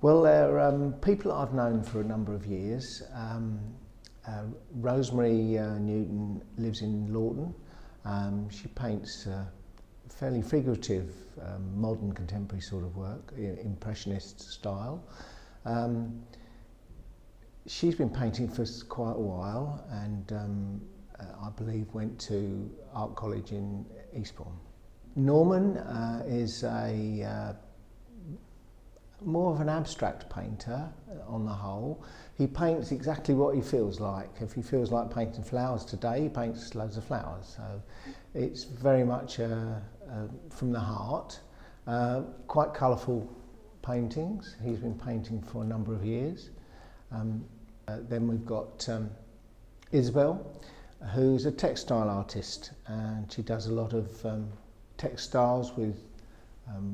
Well, they're people that I've known for a number of years. Rosemary Newton lives in Lawton. She paints fairly figurative, modern contemporary sort of work, impressionist style. She's been painting for quite a while, and I believe went to art college in Eastbourne. Norman is a more of an abstract painter on the whole. He paints exactly what he feels like. If he feels like painting flowers today, he paints loads of flowers. So it's very much from the heart. Quite colourful paintings. He's been painting for a number of years. Then we've got Isobel, who's a textile artist, and she does a lot of textiles with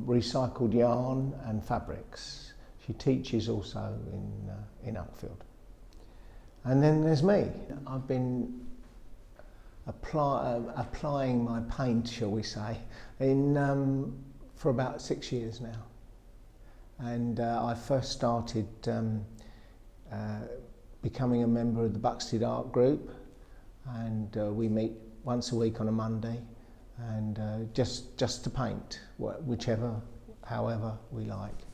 recycled yarn and fabrics. She teaches also in Uckfield. And then there's me. I've been applying my paint, shall we say, for about 6 years now. And I first started becoming a member of the Buxted Art Group, and we meet once a week on a Monday, and just to paint, however we like.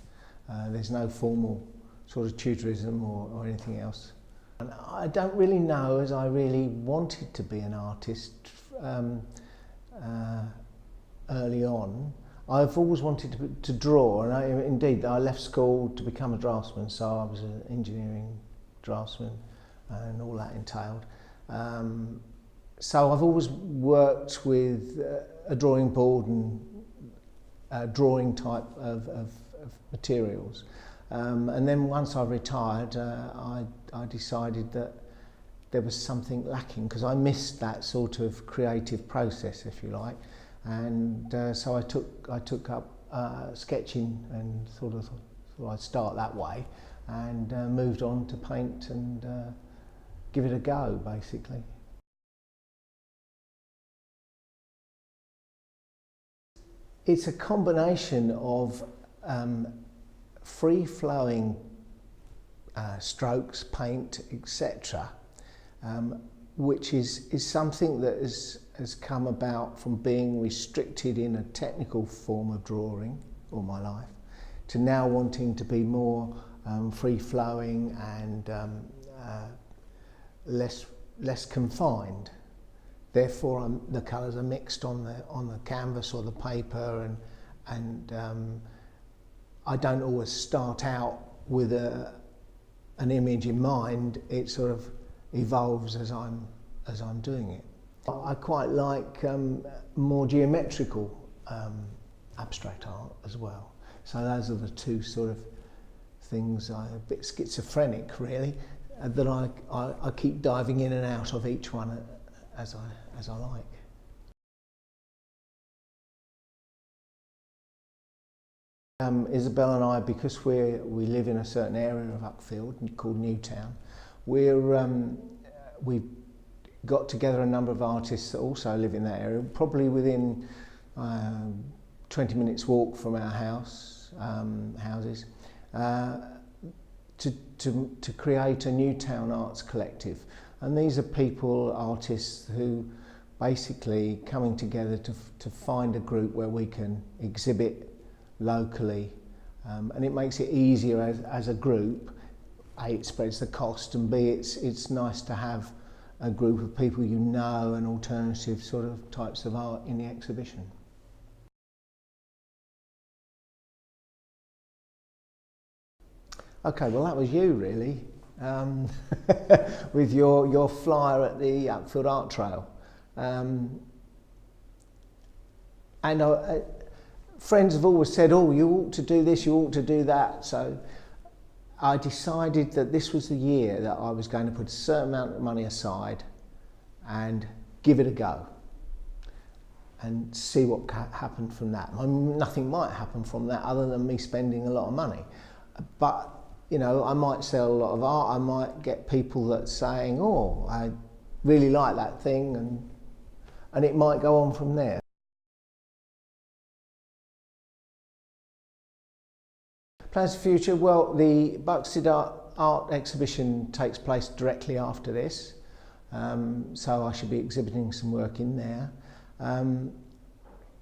There's no formal sort of tutorism or anything else. And I don't really know, as I really wanted to be an artist early on. I've always wanted to draw, and indeed I left school to become a draftsman, so I was an engineering draftsman and all that entailed. So I've always worked with a drawing board and drawing type of materials. And then once I retired, I decided that there was something lacking, because I missed that sort of creative process, if you like. And so I took up sketching and thought I'd start that way, and moved on to paint and give it a go, basically. It's a combination of free-flowing strokes, paint, etc., which is something that has come about from being restricted in a technical form of drawing all my life, to now wanting to be more free-flowing and less confined. Therefore, the colours are mixed on the canvas or the paper, and I don't always start out with an image in mind. It sort of evolves as I'm doing it. I quite like more geometrical abstract art as well. So those are the two sort of things. I'm a bit schizophrenic, really, that I keep diving in and out of each one as I like. Isobel and I, because we live in a certain area of Uckfield called Newtown, we've got together a number of artists that also live in that area, probably within 20 minutes walk from our houses, to create a Newtown Arts Collective. And these are people, artists, who basically coming together to find a group where we can exhibit locally, and it makes it easier as a group. A, it spreads the cost, and B, it's nice to have a group of people you know and alternative sort of types of art in the exhibition. Okay, well that was you really, with your flyer at the Uckfield Art Trail. And friends have always said, oh, you ought to do this, you ought to do that. So I decided that this was the year that I was going to put a certain amount of money aside and give it a go and see what happened from that. I mean, nothing might happen from that other than me spending a lot of money. But, you know, I might sell a lot of art, I might get people that saying, oh, I really like that thing, and it might go on from there. Plans for the future, well, the Buxted Art exhibition takes place directly after this, so I should be exhibiting some work in there.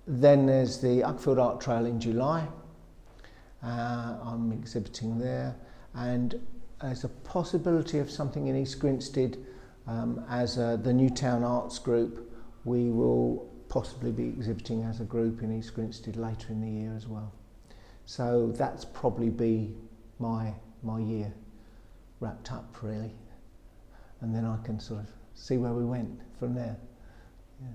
Then there's the Uckfield Art Trail in July. I'm exhibiting there, and there's a possibility of something in East Grinstead as the Newtown Arts Group. We will possibly be exhibiting as a group in East Grinstead later in the year as well. So that's probably be my year wrapped up really, and then I can sort of see where we went from there. Yeah.